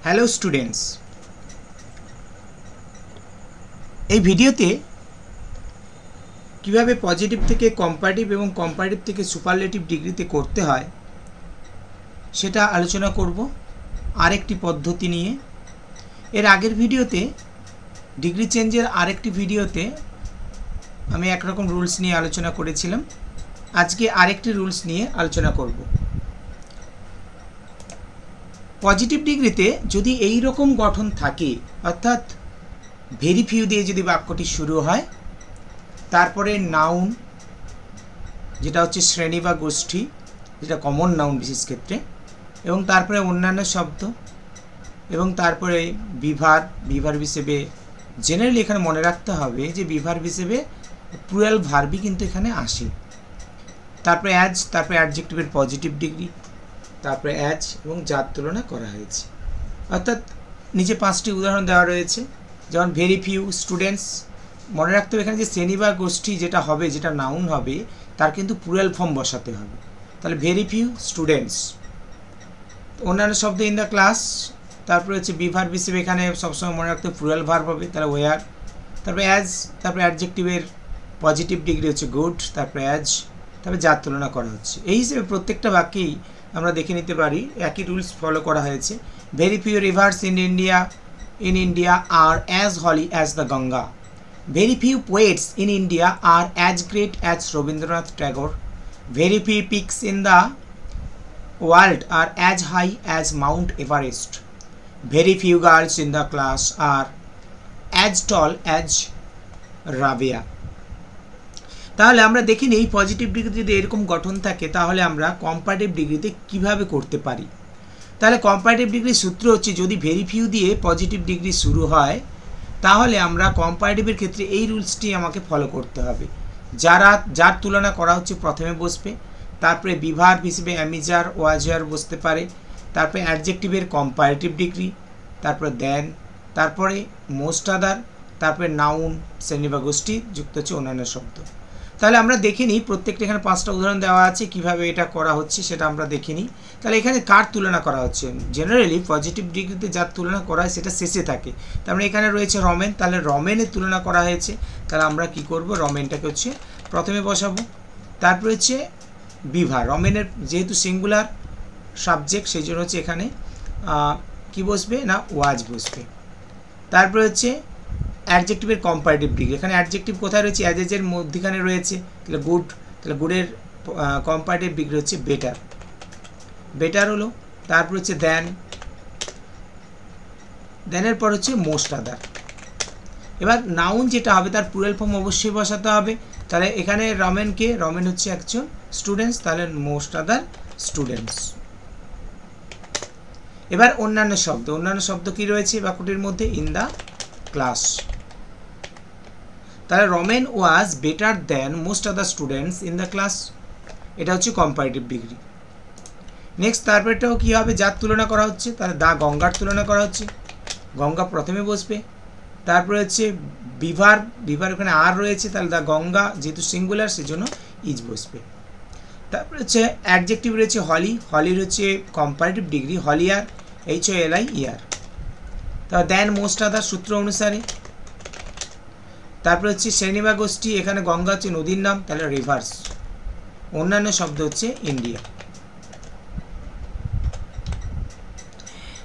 Hello students, এই ভিডিওতে কিভাবে পজিটিভ থেকে কম্পারেটিভ এবং কম্পারেটিভ থেকে সুপারলেটিভ ডিগ্রিতে করতে হয় সেটা আলোচনা করব আরেকটি পদ্ধতি নিয়ে। এর আগের ভিডিওতে ডিগ্রি চেঞ্জের আরেকটি ভিডিওতে আমি একরকম রুলস নিয়ে আলোচনা করেছিলাম। আজকে আরেকটি রুলস নিয়ে আলোচনা করব। পজিটিভ ডিগ্রিতে যদি এই রকম গঠন থাকে, অর্থাৎ ভেরি ফিউ দিয়ে যদি বাক্যটি শুরু হয়, তারপরে নাউন যেটা হচ্ছে শ্রেণী বা গোষ্ঠী, যেটা কমন নাউন বিশেষ ক্ষেত্রে, এবং তারপরে অন্যান্য শব্দ, এবং তারপরে বিভার হিসেবে জেনারেলি এখানে মনে রাখতে হবে যে বিভার হিসেবে প্লুরাল ভার্বই কিন্তু এখানে আসে। তারপরে অ্যাজ, তারপরে অ্যাডজেক্টিভের পজিটিভ ডিগ্রি, তারপরে অ্যাজ এবং যার তুলনা করা হয়েছে। অর্থাৎ নিচে 5টি উদাহরণ দেওয়া রয়েছে। যেমন ভেরি ফিউ স্টুডেন্টস, মনে রাখতে হবে এখানে যে শ্রেণী বা গোষ্ঠী যেটা হবে, যেটা নাউন হবে, তার কিন্তু প্লুরাল ফর্ম বসাতে হবে। তাহলে ভেরি ফিউ স্টুডেন্টস। অন্যান্য শব্দ ইন দ্য ক্লাস, তারপরে হচ্ছে বিভার হিসেবে এখানে সবসময় মনে রাখতে প্লুরাল ভার্ব হবে, তাহলে ওয়ার। তারপরে অ্যাজ, তারপরে অ্যাডজেক্টিভের পজিটিভ ডিগ্রি হচ্ছে গুড, তারপরে অ্যাজ, তারপরে যার তুলনা করা হচ্ছে। এই হিসেবে প্রত্যেকটা বাক্যেই আমরা দেখে নিতে পারি একই রুলস ফলো করা হয়েছে। Very few rivers in India are as holy as the Ganga. Very few poets in India are as great as Rabindranath Tagore. Very few peaks in the world are as high as Mount Everest. Very few girls in the class are as tall as Rabia. তাহলে আমরা দেখি এই positive ডিগ্রিতে যদি এরকম গঠন থাকে, তাহলে আমরা কম্পারেটিভ ডিগ্রিতে কিভাবে করতে পারি। তাহলে কম্পারেটিভ ডিগ্রির সূত্র হচ্ছে, যদি ভেরি ফিউ দিয়ে পজিটিভ ডিগ্রি শুরু হয়, তাহলে আমরা কম্পারেটিভের ক্ষেত্রে এই রুলসটি আমাকে ফলো করতে হবে। যার তুলনা করা হচ্ছে প্রথমে বসবে, তারপরে বিভার হিসেবে অ্যামিজার ওয়াজার বসতে পারে, তারপরে অ্যাডজেক্টিভের কম্পারেটিভ ডিগ্রি, তারপরে দেন, তারপরে মোস্ট আদার, তারপরে নাউন শ্রেণী বা গোষ্ঠী যুক্ত হচ্ছে অন্যান্য শব্দ। তাহলে আমরা দেখে নিই, প্রত্যেকটা এখানে 5টা উদাহরণ দেওয়া আছে, কিভাবে এটা করা হচ্ছে সেটা আমরা দেখে নিই। তাহলে এখানে কার তুলনা করা হচ্ছে? জেনারেলি পজিটিভ ডিগ্রিতে যার তুলনা করা হয় সেটা শেষে থাকে। তার মানে এখানে রয়েছে রমেন, তাহলে রমেনের তুলনা করা হয়েছে। তাহলে আমরা কি করব, রমেনটাকে হচ্ছে প্রথমে বসাবো। তারপরে হচ্ছে বিভা, রমেনের যেহেতু সিঙ্গুলার সাবজেক্ট সেই জন্য হচ্ছে এখানে কি বসবে না, ওয়াজ বসবে। তারপরে হচ্ছে অ্যাডজেক্টিভের কম্পারেটিভ ডিগ্রি, এখানে অ্যাডজেক্টিভ কোথায় রয়েছে, অ্যাজের মধ্যখানে রয়েছে, তাহলে গুড, তাহলে গুডের কম্পারেটিভ ডিগ্রি হচ্ছে বেটার, বেটার হলো। তারপর হচ্ছে দেনের পর হচ্ছে মোস্ট আদার। এবার নাউন যেটা হবে তার প্লুরাল ফর্ম অবশ্যই বসাতে হবে। তাহলে এখানে রমেন হচ্ছে একজন স্টুডেন্টস, তাহলে মোস্ট আদার স্টুডেন্টস। এবার অন্যান্য শব্দ কি রয়েছে বাক্যটির মধ্যে, ইন দ্য ক্লাস। তাহলে Romen was better than most other students in the class, এটা হচ্ছে কম্পারেটিভ ডিগ্রি। নেক্সট তারপরেটাও কী হবে, যার তুলনা করা হচ্ছে, তাহলে দা গঙ্গার তুলনা করা হচ্ছে, গঙ্গা প্রথমে বসবে। তারপরে হচ্ছে বিভার ওখানে আর রয়েছে, তাহলে দা গঙ্গা যেহেতু সিঙ্গুলার সেজন্য ইজ বসবে। তারপরে হচ্ছে অ্যাডজেক্টিভ রয়েছে হলির হচ্ছে কম্পারেটিভ ডিগ্রি হলিয়ার, HOLI ইয়ার। তারপর দেন মোস্ট আদার সূত্র অনুসারে। তারপরে হচ্ছে শ্রেণী বা গোষ্ঠী, এখানে গঙ্গা হচ্ছে নদীর নাম, তাহলে রিভার্স। অন্যান্য শব্দ হচ্ছে ইন্ডিয়া।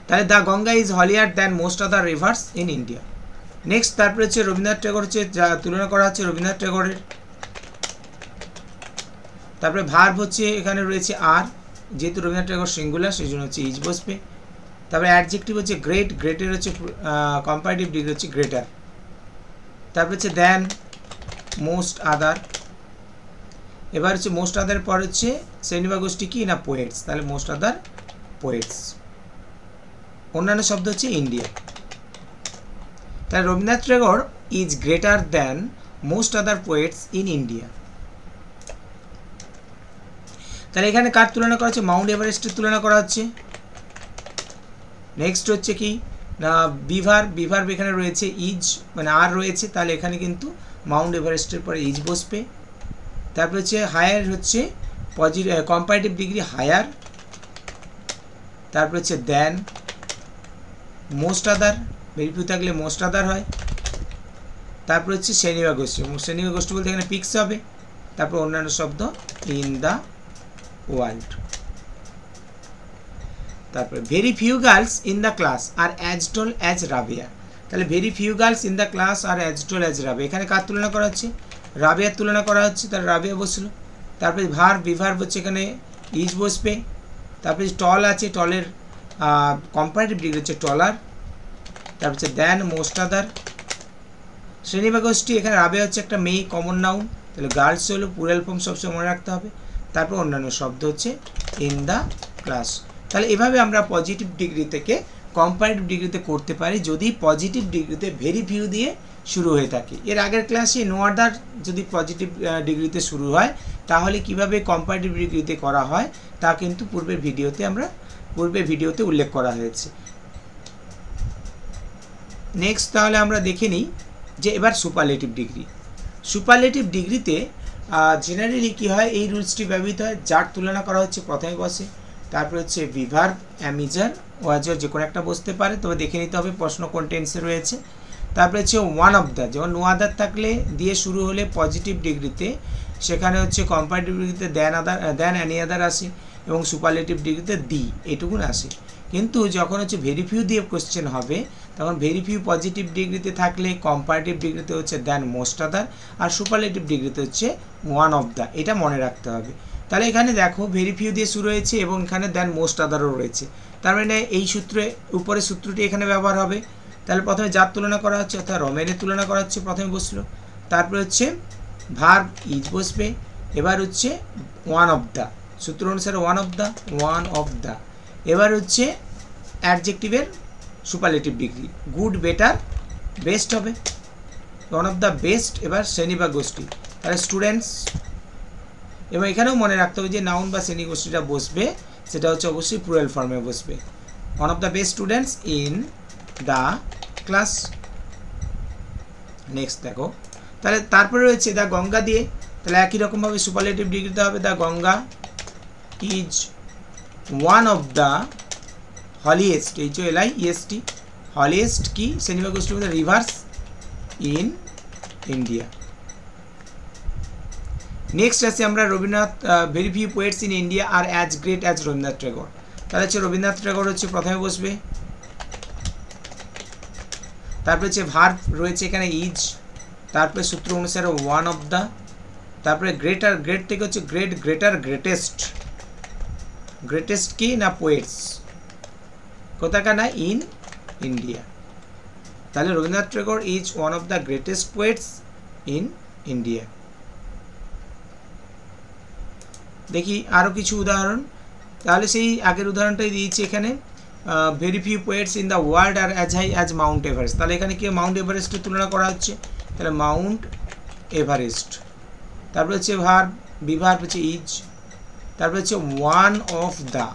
তাহলে the Ganga is holier than most other rivers in India. Next তারপরে হচ্ছে রবীন্দ্রনাথ ট্যাগর হচ্ছে, যা তুলনা করা হচ্ছে রবীন্দ্রনাথ ট্যাগরের। তারপরে ভার্ব হচ্ছে এখানে রয়েছে আর, যেহেতু রবীন্দ্রনাথ ট্যাগর সিঙ্গুলার সেই জন্য হচ্ছে ইজ বসবে। তারপরে অ্যাডজেক্টিভ হচ্ছে গ্রেটের হচ্ছে কম্পারেটিভ ডিগ্রি হচ্ছে গ্রেটার। তারপরে হচ্ছে দেন মোস্ট আদার। এবার হচ্ছে মোস্ট আদার পর হচ্ছে শ্রেণী বা গোষ্ঠী কি না, পোয়েটস, তাহলে মোস্ট আদার পোয়েটস। অন্যান্য শব্দ হচ্ছে ইন্ডিয়া। তাহলে Rabindranath Tagore is greater than most other poets in India. তাহলে এখানে কার তুলনা করা হচ্ছে, মাউন্ট এভারেস্টের তুলনা করা হচ্ছে। নেক্সট হচ্ছে কি না, বিভার এখানে রয়েছে ইজ, মানে আর রয়েছে, তাহলে এখানে কিন্তু মাউন্ট এভারেস্টের পরে ইজ বসবে। তারপর হচ্ছে হায়ার হচ্ছে কম্পারেটিভ ডিগ্রি হায়ার। তারপর হচ্ছে then, most other, very few থাকলে মোস্ট আদার হয়। তারপর হচ্ছে শ্রেণী বা গোষ্ঠী, শ্রেণী বা গোষ্ঠী বলতে এখানে পিক্স হবে। তারপর অন্যান্য শব্দ ইন দ্য ওয়ার্ল্ড। তারপর very few girls in the class are as tall as Rabia. তাহলে very few girls in the class are as tall as Rabia, এখানে কার তুলনা করা হচ্ছে? রাবিয়ার তুলনা করা হচ্ছে, তাহলে রাবিয়া বসলো। তারপরে ভার্ব, বিভার্ব হচ্ছে এখানে ইজ বসবে। তারপরে টল আছে, টলের কম্পারেটিভ ডিগ্রি হচ্ছে টলার। তারপর হচ্ছে দেন, মোস্ট আদার। শ্রেণী বা গোষ্ঠী, এখানে রাবিয়া হচ্ছে একটা মেয়ে, কমন নাউন, তাহলে গার্লস হলো প্লুরাল ফর্ম, সবসময় মনে রাখতে হবে। তারপর অন্যান্য শব্দ হচ্ছে ইন দ্য ক্লাস। তাহলে এভাবে আমরা পজিটিভ ডিগ্রি থেকে কম্পারেটিভ ডিগ্রিতে করতে পারি যদি পজিটিভ ডিগ্রিতে ভেরি ফিউ দিয়ে শুরু হয়ে থাকে। এর আগের ক্লাসে নো আদার যদি পজিটিভ ডিগ্রিতে শুরু হয় তাহলে কিভাবে কম্পারেটিভ ডিগ্রিতে করা হয় তা কিন্তু পূর্বের ভিডিওতে উল্লেখ করা হয়েছে। নেক্সট তাহলে আমরা দেখে নিই যে এবার সুপারলেটিভ ডিগ্রি। সুপারলেটিভ ডিগ্রিতে জেনারেলি কী হয়, এই রুলসটি ব্যবহৃত হয়। যার তুলনা করা হচ্ছে প্রথমে বসে, তারপর হচ্ছে বিভার্ব, অ্যামিজার, ওয়াজার যে কোনো একটা বসতে পারে, তবে দেখে নিতে হবে প্রশ্ন কোন টেন্সে রয়েছে। তারপরে হচ্ছে ওয়ান অফ দ্য, যেমন নো আদার থাকলে দিয়ে শুরু হলে পজিটিভ ডিগ্রিতে, সেখানে হচ্ছে কম্পারেটিভ ডিগ্রিতে দেন অ্যানি আদার আসে এবং সুপারলেটিভ ডিগ্রিতে দি, এটুকুন আসে। কিন্তু যখন হচ্ছে ভেরি ফিউ দিয়ে কোশ্চেন হবে তখন ভেরি ফিউ পজিটিভ ডিগ্রিতে থাকলে কম্পারেটিভ ডিগ্রিতে হচ্ছে দেন মোস্ট আদার, আর সুপারলেটিভ ডিগ্রিতে হচ্ছে ওয়ান অফ দ্য, এটা মনে রাখতে হবে। তাহলে এখানে দেখো ভেরি ফিউ দিয়ে শুরু হয়েছে এবং এখানে দেন মোস্ট আদারও রয়েছে, তার মানে এই সূত্রে উপরের সূত্রটি এখানে ব্যবহার হবে। তাহলে প্রথমে যার তুলনা করা হচ্ছে অর্থাৎ রমেনের তুলনা করা হচ্ছে, প্রথমে বসলো। তারপরে হচ্ছে ভার্ব ইজ বসবে। এবার হচ্ছে ওয়ান অফ দ্য, সূত্র অনুসারে ওয়ান অফ দ্য। এবার হচ্ছে অ্যাডজেক্টিভের superlative degree, good, better, best হবে, ওয়ান অফ দ্য বেস্ট। এবার শ্রেণী বা গোষ্ঠী, তাহলে স্টুডেন্টস। এবং এখানেও মনে রাখতে হবে যে নাউন বা শ্রেণী গোষ্ঠীটা বসবে সেটা হচ্ছে অবশ্যই প্লুরাল ফর্মে বসবে, one of the best students in the class. Next দেখো, তাহলে তারপরে রয়েছে দ্য গঙ্গা দিয়ে, তাহলে একই রকমভাবে সুপারলেটিভ ডিগ্রিতে হবে the Ganga is one of the holiest, HOLIEST, holiest কি শ্রেণী বা গোষ্ঠীর মধ্যে রিভার্স ইন ইন্ডিয়া। নেক্সট আছে আমরা Rabindranath, very few poets in India are as great as Rabindranath Tagore. তাহলে হচ্ছে রবীন্দ্রনাথ ট্যাগর হচ্ছে প্রথমে বসবে। তারপরে হচ্ছে ভার্ব রয়েছে এখানে ইজ, তারপরে সূত্র অনুসারে ওয়ান অফ দ্য, তারপরে গ্রেটার, গ্রেট থেকে হচ্ছে গ্রেট, গ্রেটার, গ্রেটেস্ট। গ্রেটেস্ট কি না পোয়েটস, কোথাকার না ইন ইন্ডিয়া। তাহলে Rabindranath Tagore is one of the greatest poets in India. দেখি আরও কিছু উদাহরণ, তাহলে সেই আগের উদাহরণটাই দিয়েছি এখানে, very few poets in the world are as high as Mount Everest. তাহলে এখানে কি মাউন্ট এভারেস্টের তুলনা করা হচ্ছে, তাহলে মাউন্ট এভারেস্ট। তারপরে হচ্ছে ভার্ব, বিভার্ব হচ্ছে ইজ। তারপরে হচ্ছে one of the,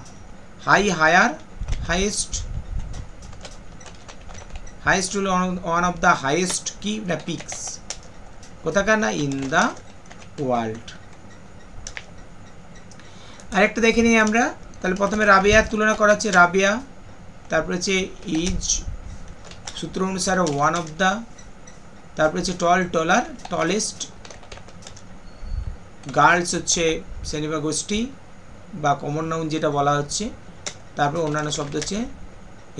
high, higher, highest. Highest হলো ওয়ান অফ দ্য হাইয়েস্ট কি না পিকস, কোথাকার না ইন দ্য ওয়ার্ল্ড। আরেকটা দেখে নিই আমরা, তাহলে প্রথমে রাবিয়ার তুলনা করা হচ্ছে রাবিয়া, তারপরে হচ্ছে ইজ, সূত্র অনুসারে ওয়ান অফ দ্য, তারপরে হচ্ছে টল, টলার, টলেস্ট। গার্লস হচ্ছে শ্রেণী বা গোষ্ঠী বা কমন নাউন যেটা বলা হচ্ছে, তারপরে অন্যান্য শব্দ হচ্ছে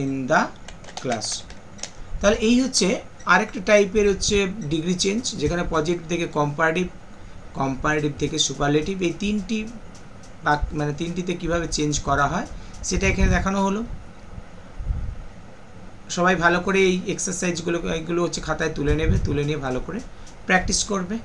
ইন দ্য ক্লাস। তাহলে এই হচ্ছে আরেকটা টাইপের হচ্ছে ডিগ্রি চেঞ্জ, যেখানে পজিটিভ থেকে কম্পারেটিভ, কম্পারেটিভ থেকে সুপারলেটিভ, এই তিনটি মানে তিনটিতে কিভাবে চেঞ্জ করা হয় সেটা এখানে দেখানো হলো। সবাই ভালো করে এই এক্সারসাইজগুলো এগুলো হচ্ছে খাতায় তুলে নেবে, তুলে নিয়ে ভালো করে প্র্যাকটিস করবে।